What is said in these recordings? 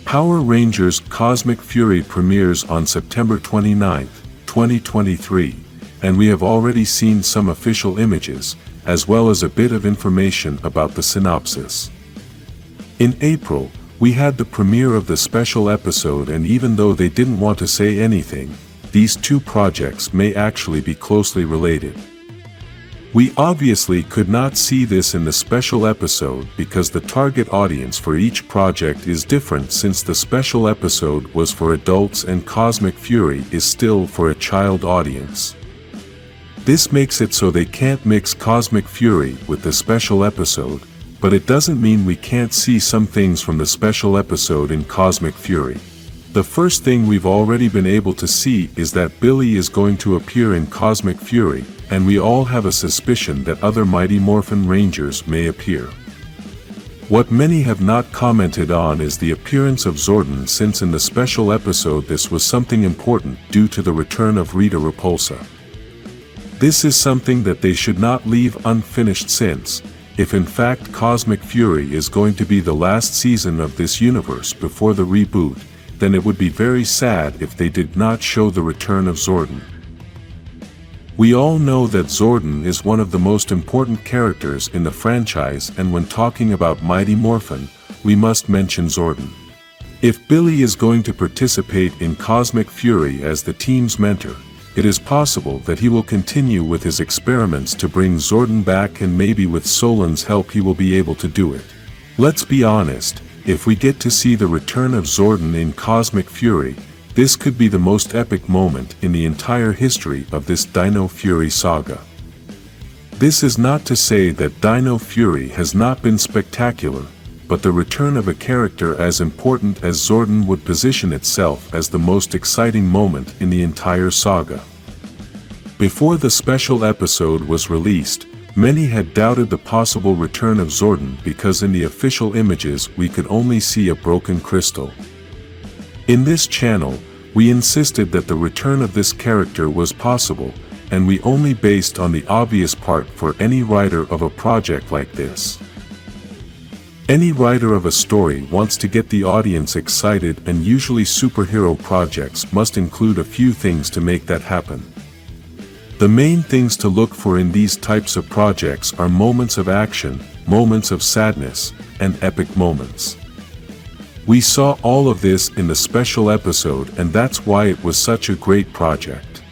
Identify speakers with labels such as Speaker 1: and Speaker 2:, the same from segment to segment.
Speaker 1: Power Rangers Cosmic Fury premieres on September 29, 2023, and we have already seen some official images, as well as a bit of information about the synopsis. In April, we had the premiere of the special episode, and even though they didn't want to say anything, these two projects may actually be closely related. We obviously could not see this in the special episode because the target audience for each project is different, since the special episode was for adults and Cosmic Fury is still for a child audience. This makes it so they can't mix Cosmic Fury with the special episode, but it doesn't mean we can't see some things from the special episode in Cosmic Fury. The first thing we've already been able to see is that Billy is going to appear in Cosmic Fury, and we all have a suspicion that other Mighty Morphin Rangers may appear. What many have not commented on is the appearance of Zordon, since in the special episode this was something important due to the return of Rita Repulsa. This is something that they should not leave unfinished, since, if in fact Cosmic Fury is going to be the last season of this universe before the reboot, then it would be very sad if they did not show the return of Zordon. We all know that Zordon is one of the most important characters in the franchise, and when talking about Mighty Morphin, we must mention Zordon. If Billy is going to participate in Cosmic Fury as the team's mentor, it is possible that he will continue with his experiments to bring Zordon back, and maybe with Solan's help he will be able to do it. Let's be honest, if we get to see the return of Zordon in Cosmic Fury, this could be the most epic moment in the entire history of this Dino Fury saga. This is not to say that Dino Fury has not been spectacular, but the return of a character as important as Zordon would position itself as the most exciting moment in the entire saga. Before the special episode was released, many had doubted the possible return of Zordon because in the official images we could only see a broken crystal. In this channel, we insisted that the return of this character was possible, and we only based on the obvious part for any writer of a project like this. Any writer of a story wants to get the audience excited, and usually superhero projects must include a few things to make that happen. The main things to look for in these types of projects are moments of action, moments of sadness, and epic moments. We saw all of this in the special episode, and that's why it was such a great project.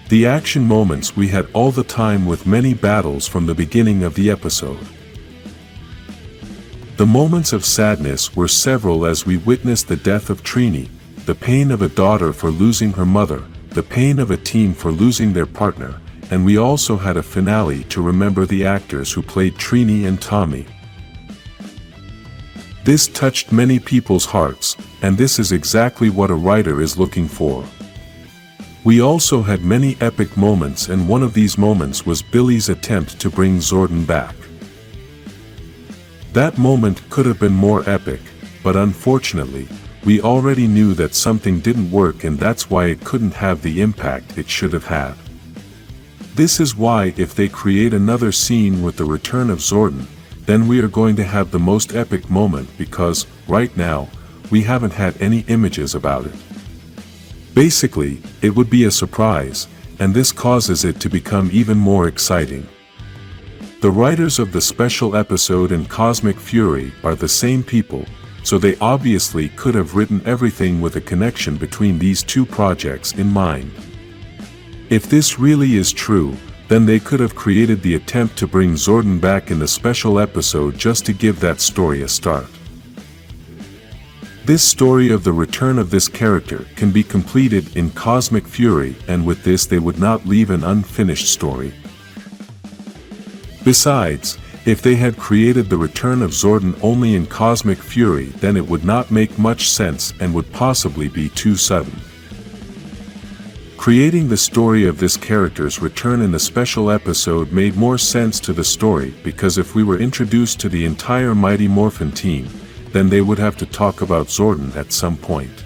Speaker 1: The action moments we had all the time, with many battles from the beginning of the episode. The moments of sadness were several, as we witnessed the death of Trini, the pain of a daughter for losing her mother, the pain of a team for losing their partner, and we also had a finale to remember the actors who played Trini and Tommy. This touched many people's hearts, and this is exactly what a writer is looking for. We also had many epic moments, and one of these moments was Billy's attempt to bring Zordon back. That moment could have been more epic, but unfortunately, we already knew that something didn't work, and that's why it couldn't have the impact it should have had. This is why if they create another scene with the return of Zordon, then we are going to have the most epic moment, because, right now, we haven't had any images about it. Basically, it would be a surprise, and this causes it to become even more exciting. The writers of the special episode and Cosmic Fury are the same people, so they obviously could have written everything with a connection between these two projects in mind. If this really is true, then they could have created the attempt to bring Zordon back in the special episode just to give that story a start. This story of the return of this character can be completed in Cosmic Fury, and with this they would not leave an unfinished story. Besides, if they had created the return of Zordon only in Cosmic Fury, then it would not make much sense and would possibly be too sudden. Creating the story of this character's return in the special episode made more sense to the story, because if we were introduced to the entire Mighty Morphin team, then they would have to talk about Zordon at some point.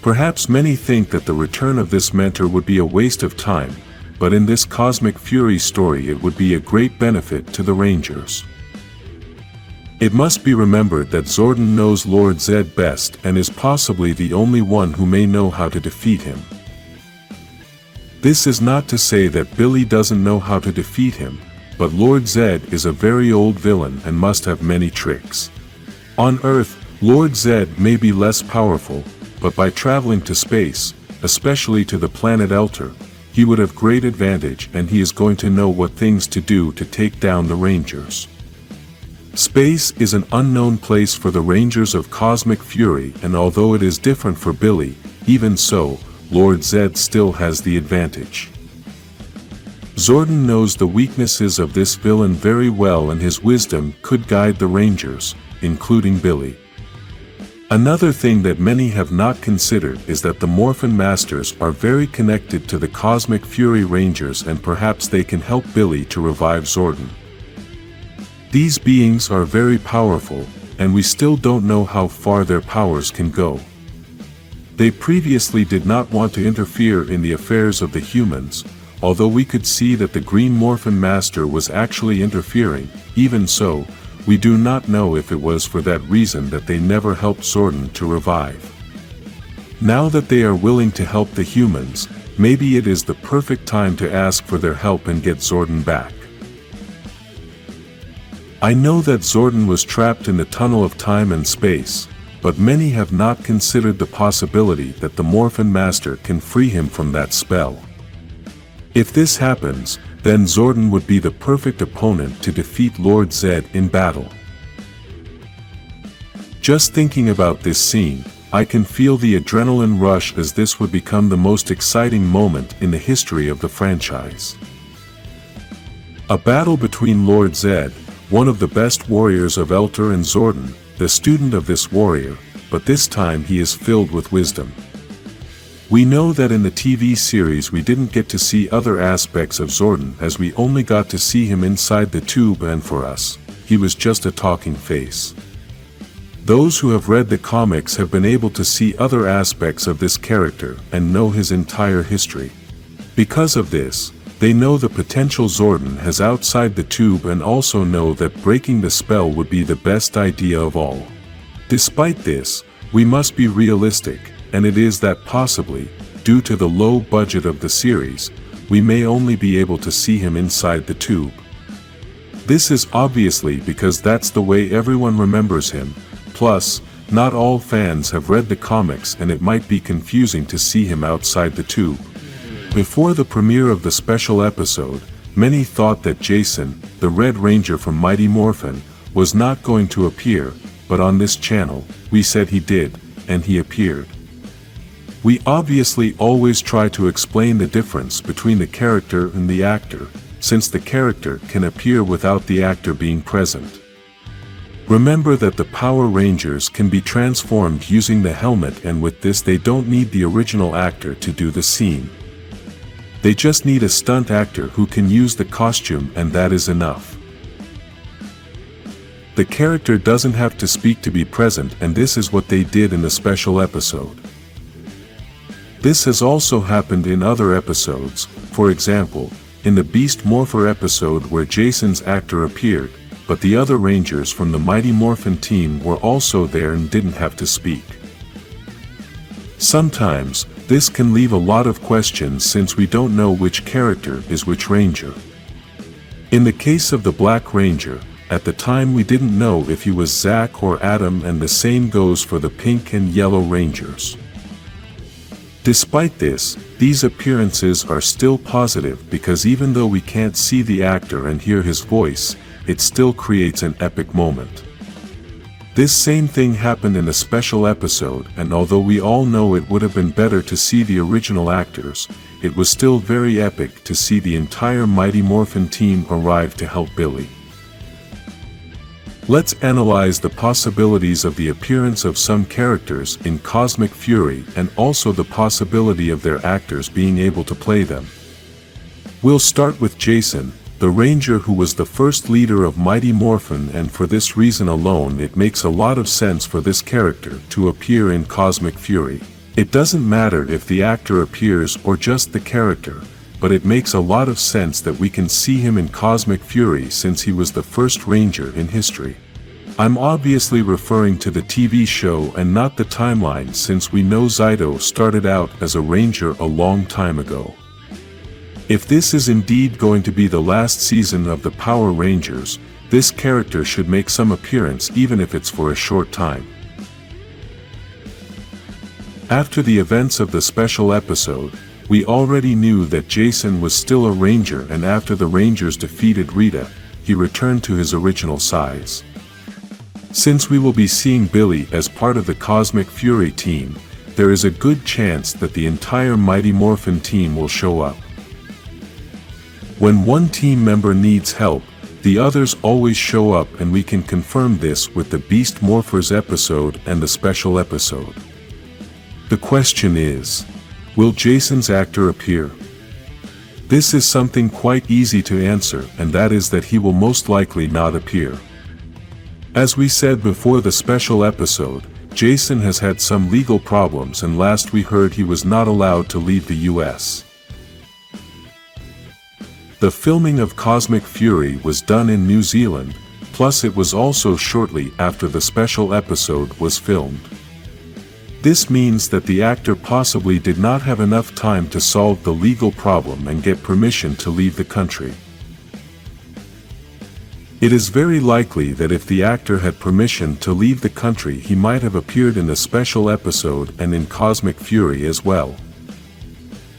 Speaker 1: Perhaps many think that the return of this mentor would be a waste of time, but in this Cosmic Fury story it would be a great benefit to the Rangers. It must be remembered that Zordon knows Lord Zed best and is possibly the only one who may know how to defeat him. This is not to say that Billy doesn't know how to defeat him, but Lord Zed is a very old villain and must have many tricks. On Earth, Lord Zed may be less powerful, but by traveling to space, especially to the planet Elter, he would have great advantage and he is going to know what things to do to take down the Rangers. Space is an unknown place for the Rangers of Cosmic Fury, and although it is different for Billy, even so, Lord Zed still has the advantage. Zordon knows the weaknesses of this villain very well and his wisdom could guide the Rangers, including Billy. Another thing that many have not considered is that the Morphin Masters are very connected to the Cosmic Fury Rangers and perhaps they can help Billy to revive Zordon. These beings are very powerful, and we still don't know how far their powers can go. They previously did not want to interfere in the affairs of the humans, although we could see that the Green Morphin Master was actually interfering. Even so, we do not know if it was for that reason that they never helped Zordon to revive. Now that they are willing to help the humans, maybe it is the perfect time to ask for their help and get Zordon back. I know that Zordon was trapped in the tunnel of time and space, but many have not considered the possibility that the Morphin Master can free him from that spell. If this happens, then Zordon would be the perfect opponent to defeat Lord Zed in battle. Just thinking about this scene, I can feel the adrenaline rush as this would become the most exciting moment in the history of the franchise. A battle between Lord Zed, one of the best warriors of Elter, and Zordon, the student of this warrior, but this time he is filled with wisdom. We know that in the TV series we didn't get to see other aspects of Zordon as we only got to see him inside the tube, and for us, he was just a talking face. Those who have read the comics have been able to see other aspects of this character and know his entire history. Because of this, they know the potential Zordon has outside the tube and also know that breaking the spell would be the best idea of all. Despite this, we must be realistic, and it is that possibly, due to the low budget of the series, we may only be able to see him inside the tube. This is obviously because that's the way everyone remembers him, plus, not all fans have read the comics and it might be confusing to see him outside the tube. Before the premiere of the special episode, many thought that Jason, the Red Ranger from Mighty Morphin, was not going to appear, but on this channel, we said he did, and he appeared. We obviously always try to explain the difference between the character and the actor, since the character can appear without the actor being present. Remember that the Power Rangers can be transformed using the helmet, and with this they don't need the original actor to do the scene. They just need a stunt actor who can use the costume, and that is enough. The character doesn't have to speak to be present, and this is what they did in the special episode. This has also happened in other episodes, for example, in the Beast Morpher episode where Jason's actor appeared, but the other Rangers from the Mighty Morphin team were also there and didn't have to speak. Sometimes, this can leave a lot of questions since we don't know which character is which Ranger. In the case of the Black Ranger, at the time we didn't know if he was Zack or Adam, and the same goes for the Pink and Yellow Rangers. Despite this, these appearances are still positive because even though we can't see the actor and hear his voice, it still creates an epic moment. This same thing happened in a special episode, and although we all know it would have been better to see the original actors, it was still very epic to see the entire Mighty Morphin team arrive to help Billy. Let's analyze the possibilities of the appearance of some characters in Cosmic Fury and also the possibility of their actors being able to play them. We'll start with Jason, the Ranger who was the first leader of Mighty Morphin, and for this reason alone it makes a lot of sense for this character to appear in Cosmic Fury. It doesn't matter if the actor appears or just the character, but it makes a lot of sense that we can see him in Cosmic Fury since he was the first Ranger in history. I'm obviously referring to the TV show and not the timeline, since we know Zaido started out as a ranger a long time ago. If this is indeed going to be the last season of the Power Rangers, this character should make some appearance, even if it's for a short time. After the events of the special episode, we already knew that Jason was still a ranger, and after the Rangers defeated Rita, he returned to his original size. Since we will be seeing Billy as part of the Cosmic Fury team, there is a good chance that the entire Mighty Morphin team will show up. When one team member needs help, the others always show up, and we can confirm this with the Beast Morphers episode and the special episode. The question is, will Jason's actor appear? This is something quite easy to answer, and that is that he will most likely not appear. As we said before the special episode, Jason has had some legal problems, and last we heard he was not allowed to leave the US. The filming of Cosmic Fury was done in New Zealand, plus it was also shortly after the special episode was filmed. This means that the actor possibly did not have enough time to solve the legal problem and get permission to leave the country. It is very likely that if the actor had permission to leave the country, he might have appeared in the special episode and in Cosmic Fury as well.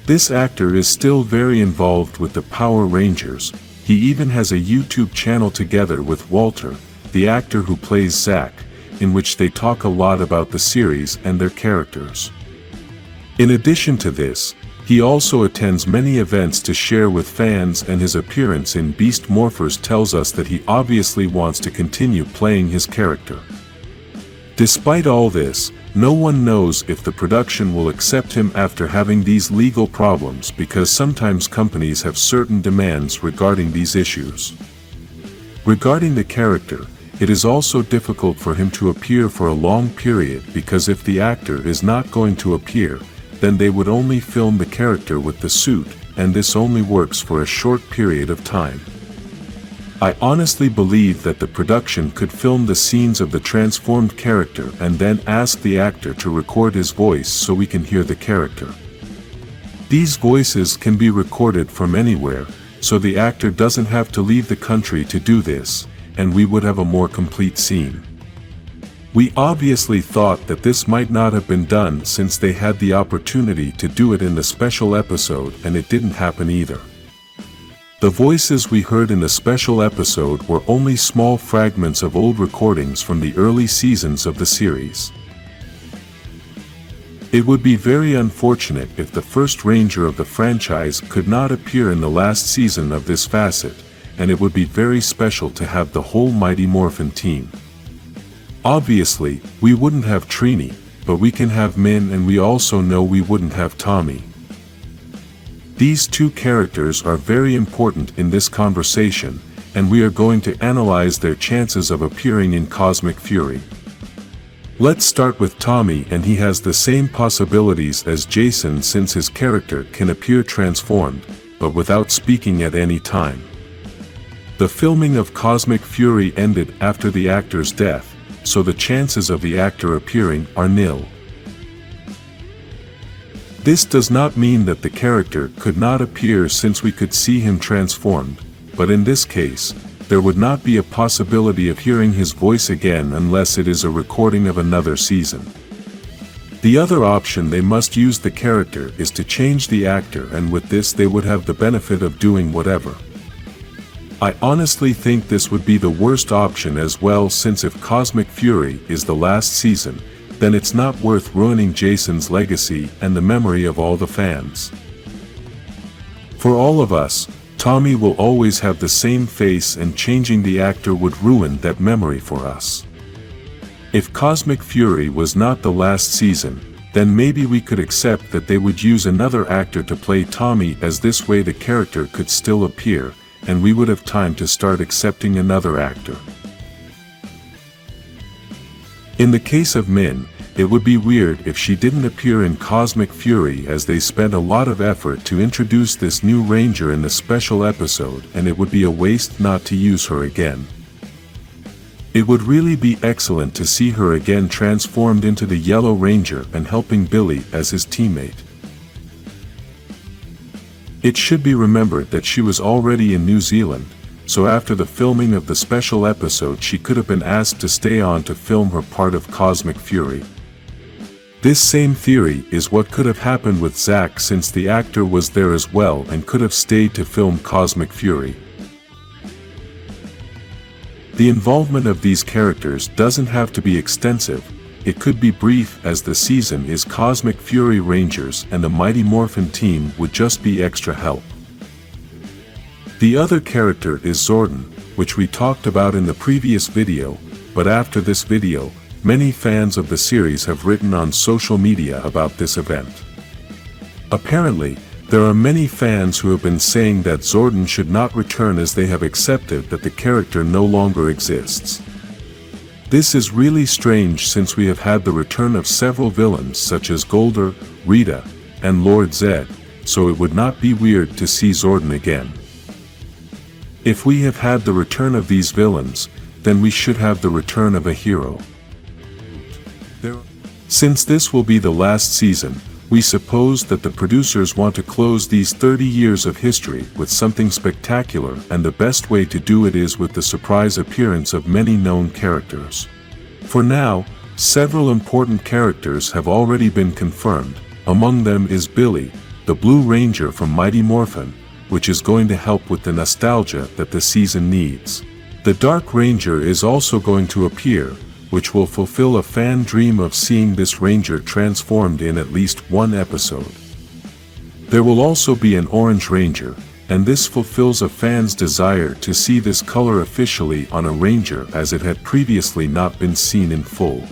Speaker 1: This actor is still very involved with the Power Rangers. He even has a YouTube channel together with Walter, the actor who plays Zack, in which they talk a lot about the series and their characters. In addition to this, he also attends many events to share with fans, and his appearance in Beast Morphers tells us that he obviously wants to continue playing his character. Despite all this, no one knows if the production will accept him after having these legal problems, because sometimes companies have certain demands regarding these issues. Regarding the character, it is also difficult for him to appear for a long period, because if the actor is not going to appear, then they would only film the character with the suit, and this only works for a short period of time. I honestly believe that the production could film the scenes of the transformed character and then ask the actor to record his voice so we can hear the character. These voices can be recorded from anywhere, so the actor doesn't have to leave the country to do this, and we would have a more complete scene. We obviously thought that this might not have been done, since they had the opportunity to do it in the special episode and it didn't happen either. The voices we heard in the special episode were only small fragments of old recordings from the early seasons of the series. It would be very unfortunate if the first Ranger of the franchise could not appear in the last season of this facet, and it would be very special to have the whole Mighty Morphin team. Obviously, we wouldn't have Trini, but we can have Min, and we also know we wouldn't have Tommy. These two characters are very important in this conversation, and we are going to analyze their chances of appearing in Cosmic Fury. Let's start with Tommy, and he has the same possibilities as Jason, since his character can appear transformed, but without speaking at any time. The filming of Cosmic Fury ended after the actor's death, so the chances of the actor appearing are nil. This does not mean that the character could not appear, since we could see him transformed, but in this case, there would not be a possibility of hearing his voice again unless it is a recording of another season. The other option they must use the character is to change the actor, and with this they would have the benefit of doing whatever. I honestly think this would be the worst option as well, since if Cosmic Fury is the last season, then it's not worth ruining Jason's legacy and the memory of all the fans. For all of us, Tommy will always have the same face, and changing the actor would ruin that memory for us. If Cosmic Fury was not the last season, then maybe we could accept that they would use another actor to play Tommy, as this way the character could still appear, and we would have time to start accepting another actor. In the case of Min, it would be weird if she didn't appear in Cosmic Fury, as they spent a lot of effort to introduce this new Ranger in the special episode, and it would be a waste not to use her again. It would really be excellent to see her again transformed into the Yellow Ranger and helping Billy as his teammate. It should be remembered that she was already in New Zealand, so after the filming of the special episode she could have been asked to stay on to film her part of Cosmic Fury. This same theory is what could have happened with Zack, since the actor was there as well and could have stayed to film Cosmic Fury. The involvement of these characters doesn't have to be extensive, it could be brief, as the season is Cosmic Fury Rangers and the Mighty Morphin team would just be extra help. The other character is Zordon, which we talked about in the previous video, but after this video, many fans of the series have written on social media about this event. Apparently, there are many fans who have been saying that Zordon should not return, as they have accepted that the character no longer exists. This is really strange, since we have had the return of several villains such as Golder, Rita, and Lord Zed, so it would not be weird to see Zordon again. If we have had the return of these villains, then we should have the return of a hero. Since this will be the last season, we suppose that the producers want to close these 30 years of history with something spectacular, and the best way to do it is with the surprise appearance of many known characters. For now, several important characters have already been confirmed. Among them is Billy, the Blue Ranger from Mighty Morphin, which is going to help with the nostalgia that the season needs. The Dark Ranger is also going to appear, which will fulfill a fan dream of seeing this Ranger transformed in at least one episode. There will also be an Orange Ranger, and this fulfills a fan's desire to see this color officially on a Ranger, as it had previously not been seen in full.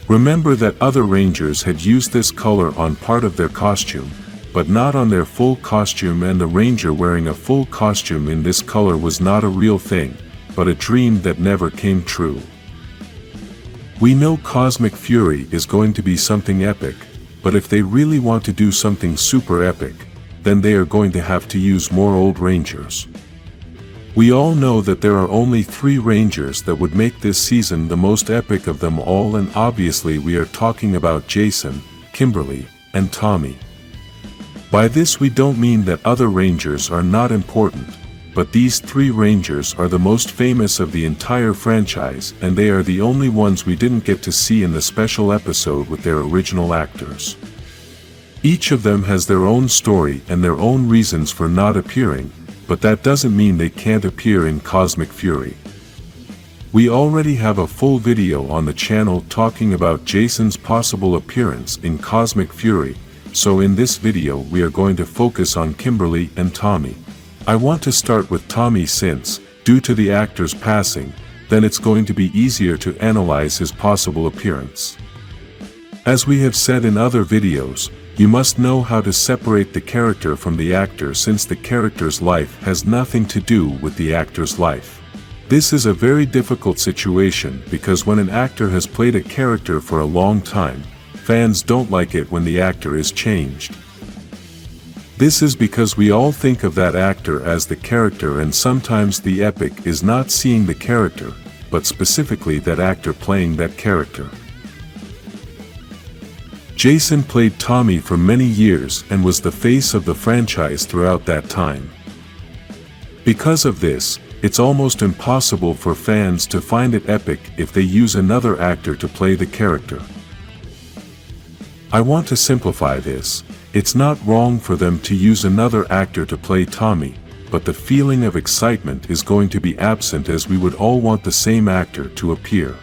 Speaker 1: Remember that other Rangers had used this color on part of their costume, but not on their full costume, and the Ranger wearing a full costume in this color was not a real thing, but a dream that never came true. We know Cosmic Fury is going to be something epic, but if they really want to do something super epic, then they are going to have to use more old Rangers. We all know that there are only 3 Rangers that would make this season the most epic of them all, and obviously we are talking about Jason, Kimberly, and Tommy. By this we don't mean that other Rangers are not important, but these 3 Rangers are the most famous of the entire franchise, and they are the only ones we didn't get to see in the special episode with their original actors. Each of them has their own story and their own reasons for not appearing, but that doesn't mean they can't appear in Cosmic Fury. We already have a full video on the channel talking about Jason's possible appearance in Cosmic Fury, so in this video we are going to focus on Kimberly and Tommy. I want to start with Tommy since, due to the actor's passing, then it's going to be easier to analyze his possible appearance. As we have said in other videos, you must know how to separate the character from the actor, since the character's life has nothing to do with the actor's life. This is a very difficult situation, because when an actor has played a character for a long time, fans don't like it when the actor is changed. This is because we all think of that actor as the character, and sometimes the epic is not seeing the character, but specifically that actor playing that character. Jason played Tommy for many years and was the face of the franchise throughout that time. Because of this, it's almost impossible for fans to find it epic if they use another actor to play the character. I want to simplify this. It's not wrong for them to use another actor to play Tommy, but the feeling of excitement is going to be absent, as we would all want the same actor to appear.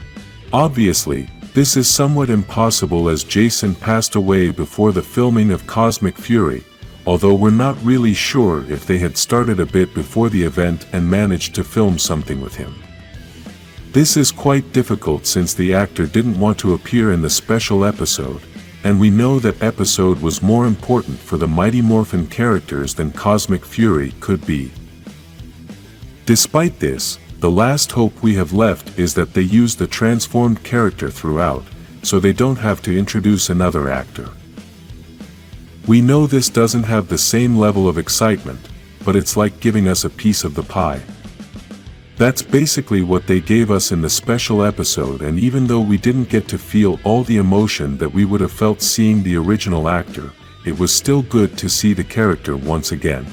Speaker 1: Obviously, this is somewhat impossible, as Jason passed away before the filming of Cosmic Fury, although we're not really sure if they had started a bit before the event and managed to film something with him. This is quite difficult since the actor didn't want to appear in the special episode, and we know that episode was more important for the Mighty Morphin characters than Cosmic Fury could be. Despite this, the last hope we have left is that they use the transformed character throughout, so they don't have to introduce another actor. We know this doesn't have the same level of excitement, but it's like giving us a piece of the pie. That's basically what they gave us in the special episode, and even though we didn't get to feel all the emotion that we would have felt seeing the original actor, it was still good to see the character once again.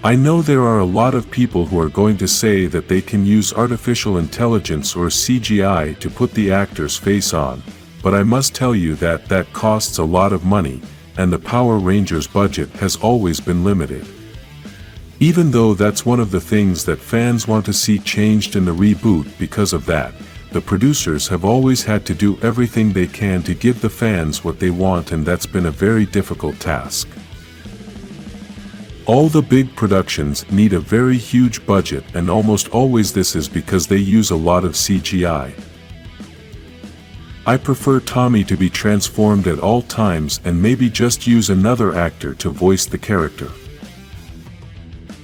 Speaker 1: I know there are a lot of people who are going to say that they can use artificial intelligence or CGI to put the actor's face on, but I must tell you that that costs a lot of money, and the Power Rangers budget has always been limited. Even though that's one of the things that fans want to see changed in the reboot, because of that, the producers have always had to do everything they can to give the fans what they want, and that's been a very difficult task. All the big productions need a very huge budget, and almost always this is because they use a lot of CGI. I prefer Tommy to be transformed at all times and maybe just use another actor to voice the character.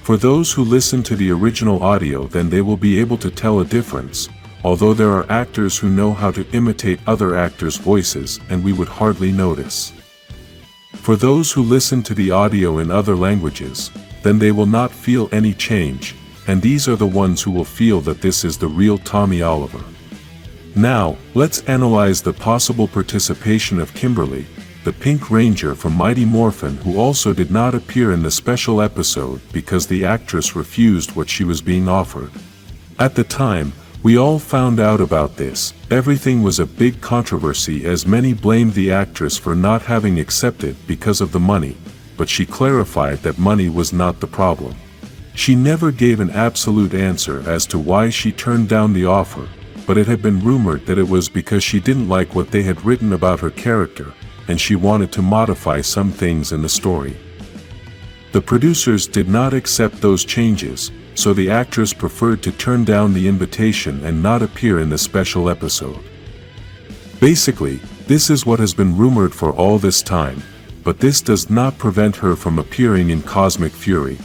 Speaker 1: For those who listen to the original audio, then they will be able to tell a difference, although there are actors who know how to imitate other actors' voices and we would hardly notice. For those who listen to the audio in other languages, then they will not feel any change, and these are the ones who will feel that this is the real Tommy Oliver. Now, let's analyze the possible participation of Kimberly, the Pink Ranger from Mighty Morphin, who also did not appear in the special episode because the actress refused what she was being offered. At the time we all found out about this, everything was a big controversy as many blamed the actress for not having accepted because of the money, but she clarified that money was not the problem. She never gave an absolute answer as to why she turned down the offer, but it had been rumored that it was because she didn't like what they had written about her character, and she wanted to modify some things in the story. The producers did not accept those changes, so the actress preferred to turn down the invitation and not appear in the special episode. Basically, this is what has been rumored for all this time, but this does not prevent her from appearing in Cosmic Fury.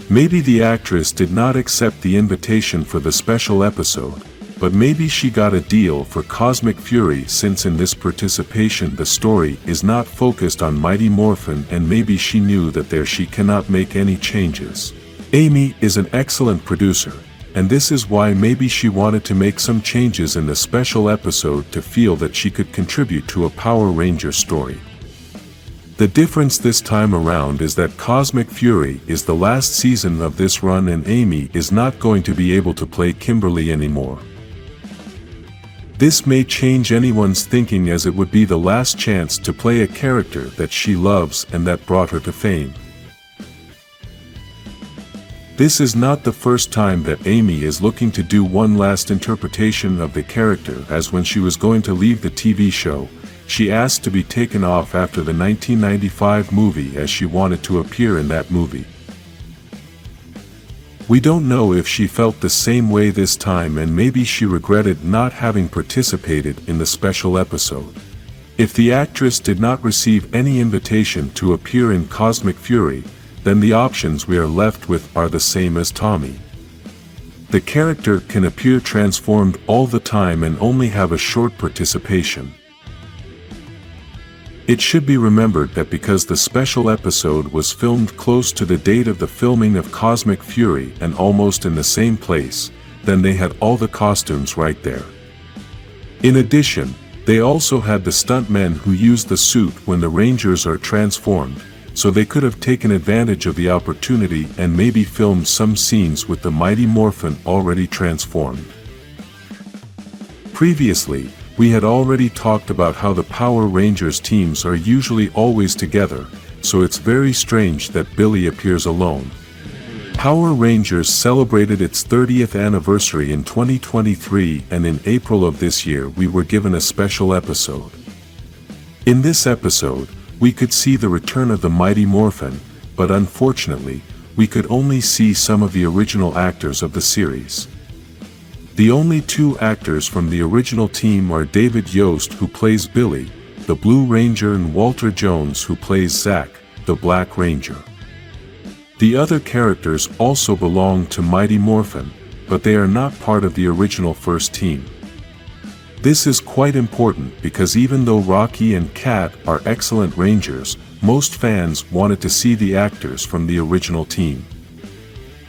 Speaker 1: Maybe the actress did not accept the invitation for the special episode, but maybe she got a deal for Cosmic Fury, since in this participation the story is not focused on Mighty Morphin, and maybe she knew that there she cannot make any changes. Amy is an excellent producer, and this is why maybe she wanted to make some changes in the special episode to feel that she could contribute to a Power Ranger story. The difference this time around is that Cosmic Fury is the last season of this run, and Amy is not going to be able to play Kimberly anymore. This may change anyone's thinking, as it would be the last chance to play a character that she loves and that brought her to fame. This is not the first time that Amy is looking to do one last interpretation of the character, as when she was going to leave the TV show, she asked to be taken off after the 1995 movie as she wanted to appear in that movie. We don't know if she felt the same way this time, and maybe she regretted not having participated in the special episode. If the actress did not receive any invitation to appear in Cosmic Fury, then the options we are left with are the same as Tommy. The character can appear transformed all the time and only have a short participation. It should be remembered that because the special episode was filmed close to the date of the filming of Cosmic Fury and almost in the same place, then they had all the costumes right there. In addition, they also had the stuntmen who use the suit when the Rangers are transformed, so they could have taken advantage of the opportunity and maybe filmed some scenes with the Mighty Morphin already transformed. Previously, we had already talked about how the Power Rangers teams are usually always together, so it's very strange that Billy appears alone. Power Rangers celebrated its 30th anniversary in 2023, and in April of this year we were given a special episode. In this episode, we could see the return of the Mighty Morphin, but unfortunately, we could only see some of the original actors of the series. The only two actors from the original team are David Yost, who plays Billy, the Blue Ranger, and Walter Jones, who plays Zack, the Black Ranger. The other characters also belong to Mighty Morphin, but they are not part of the original first team. This is quite important because even though Rocky and Kat are excellent Rangers, most fans wanted to see the actors from the original team.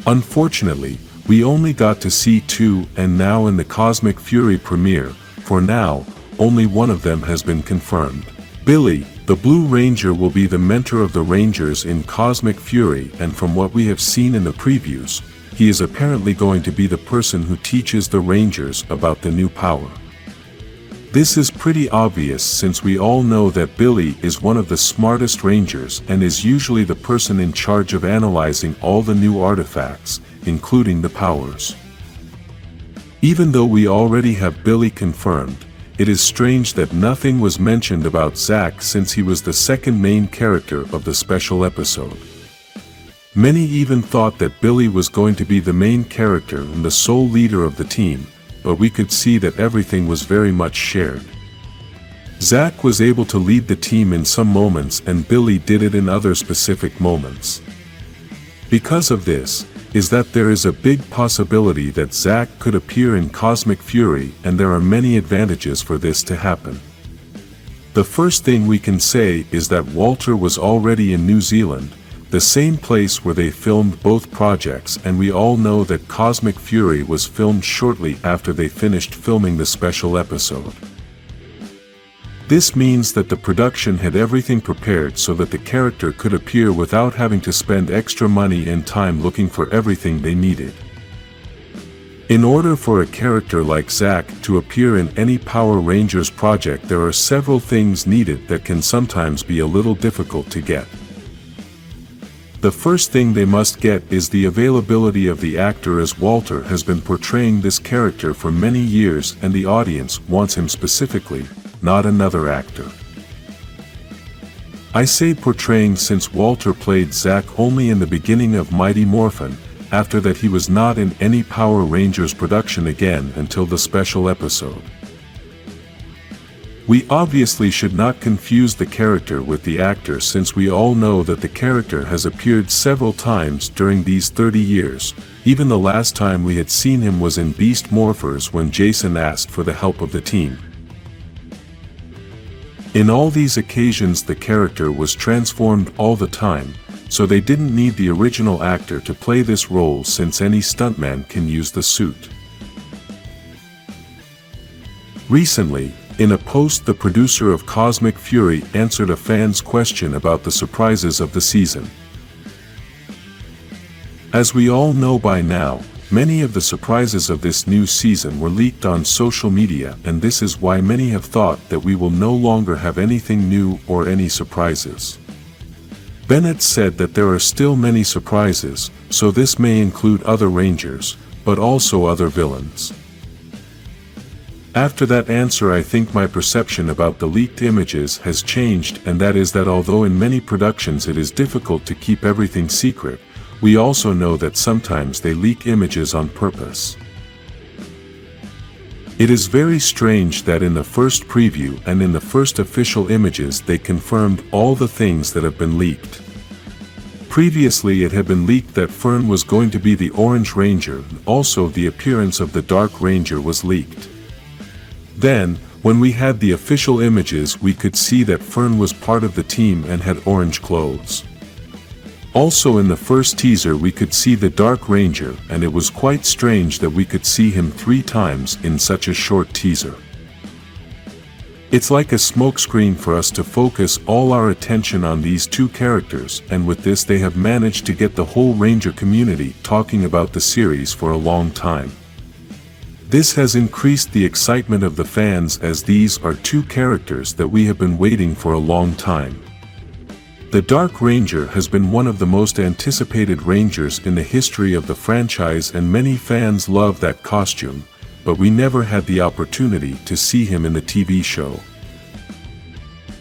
Speaker 1: Unfortunately, We only got to see 2, and now in the Cosmic Fury premiere, for now, only one of them has been confirmed. Billy, the Blue Ranger, will be the mentor of the Rangers in Cosmic Fury, and from what we have seen in the previews, he is apparently going to be the person who teaches the Rangers about the new power. This is pretty obvious since we all know that Billy is one of the smartest Rangers and is usually the person in charge of analyzing all the new artifacts, including the powers. Even though we already have Billy confirmed, it is strange that nothing was mentioned about Zack since he was the second main character of the special episode. Many even thought that Billy was going to be the main character and the sole leader of the team, but we could see that everything was very much shared. Zack was able to lead the team in some moments and Billy did it in other specific moments. Because of this, is that there is a big possibility that Zack could appear in Cosmic Fury, and there are many advantages for this to happen. The first thing we can say is that Walter was already in New Zealand, the same place where they filmed both projects, and we all know that Cosmic Fury was filmed shortly after they finished filming the special episode. This means that the production had everything prepared so that the character could appear without having to spend extra money and time looking for everything they needed. In order for a character like Zack to appear in any Power Rangers project, there are several things needed that can sometimes be a little difficult to get. The first thing they must get is the availability of the actor, as Walter has been portraying this character for many years and the audience wants him specifically, not another actor. I say portraying since Walter played Zack only in the beginning of Mighty Morphin. After that he was not in any Power Rangers production again until the special episode. We obviously should not confuse the character with the actor since we all know that the character has appeared several times during these 30 years, even the last time we had seen him was in Beast Morphers when Jason asked for the help of the team. In all these occasions the character was transformed all the time, so they didn't need the original actor to play this role since any stuntman can use the suit. Recently, in a post, the producer of Cosmic Fury answered a fan's question about the surprises of the season. As we all know by now, many of the surprises of this new season were leaked on social media, and this is why many have thought that we will no longer have anything new or any surprises. Bennett said that there are still many surprises, so this may include other Rangers, but also other villains. After that answer, I think my perception about the leaked images has changed, and that is that although in many productions it is difficult to keep everything secret, we also know that sometimes they leak images on purpose. It is very strange that in the first preview and in the first official images they confirmed all the things that have been leaked. Previously it had been leaked that Fern was going to be the Orange Ranger, and also the appearance of the Dark Ranger was leaked. Then, when we had the official images, we could see that Fern was part of the team and had orange clothes. Also in the first teaser we could see the Dark Ranger, and it was quite strange that we could see him 3 times in such a short teaser. It's like a smokescreen for us to focus all our attention on these 2 characters, and with this they have managed to get the whole Ranger community talking about the series for a long time. This has increased the excitement of the fans, as these are 2 characters that we have been waiting for a long time. The Dark Ranger has been one of the most anticipated Rangers in the history of the franchise, and many fans love that costume, but we never had the opportunity to see him in the TV show.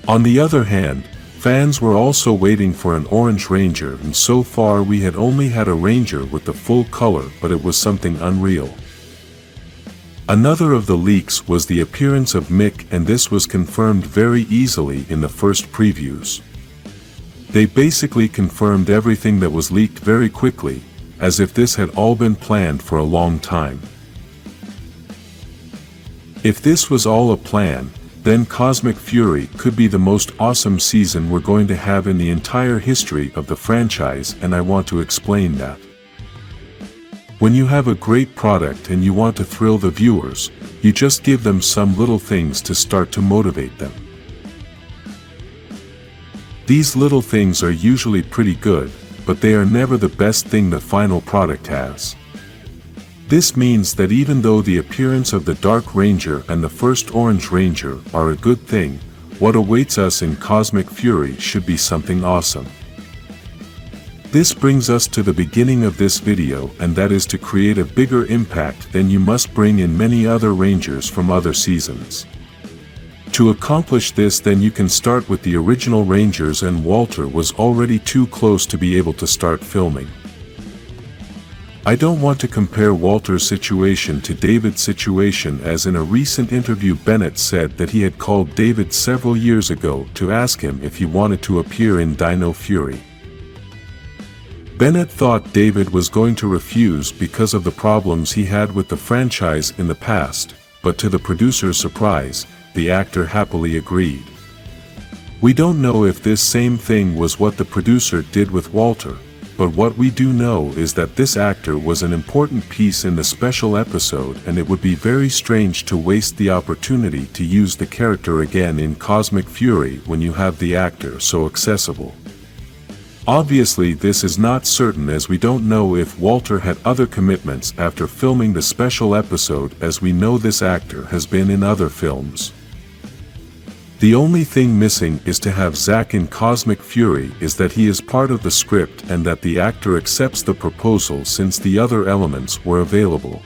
Speaker 1: On the other hand, fans were also waiting for an Orange Ranger, and so far we had only had a Ranger with the full color, but it was something unreal. Another of the leaks was the appearance of Mick, and this was confirmed very easily in the first previews. They basically confirmed everything that was leaked very quickly, as if this had all been planned for a long time. If this was all a plan, then Cosmic Fury could be the most awesome season we're going to have in the entire history of the franchise, and I want to explain that. When you have a great product and you want to thrill the viewers, you just give them some little things to start to motivate them. These little things are usually pretty good, but they are never the best thing the final product has. This means that even though the appearance of the Dark Ranger and the first Orange Ranger are a good thing, what awaits us in Cosmic Fury should be something awesome. This brings us to the beginning of this video, and that is to create a bigger impact then you must bring in many other Rangers from other seasons. To accomplish this then you can start with the original Rangers, and Walter was already too close to be able to start filming. I don't want to compare Walter's situation to David's situation, as in a recent interview Bennett said that he had called David several years ago to ask him if he wanted to appear in Dino Fury. Bennett thought David was going to refuse because of the problems he had with the franchise in the past, but to the producer's surprise, the actor happily agreed. We don't know if this same thing was what the producer did with Walter, but what we do know is that this actor was an important piece in the special episode, and it would be very strange to waste the opportunity to use the character again in Cosmic Fury when you have the actor so accessible. Obviously this is not certain, as we don't know if Walter had other commitments after filming the special episode, as we know this actor has been in other films. The only thing missing is to have Zack in Cosmic Fury, is that he is part of the script and that the actor accepts the proposal, since the other elements were available.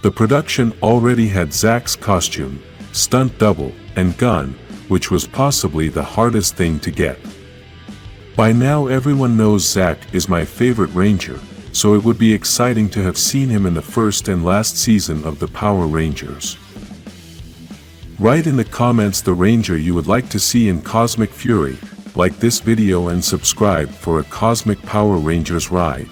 Speaker 1: The production already had Zack's costume, stunt double, and gun, which was possibly the hardest thing to get. By now everyone knows Zack is my favorite Ranger, so it would be exciting to have seen him in the first and last season of the Power Rangers. Write in the comments the Ranger you would like to see in Cosmic Fury, like this video and subscribe for a Cosmic Power Rangers ride.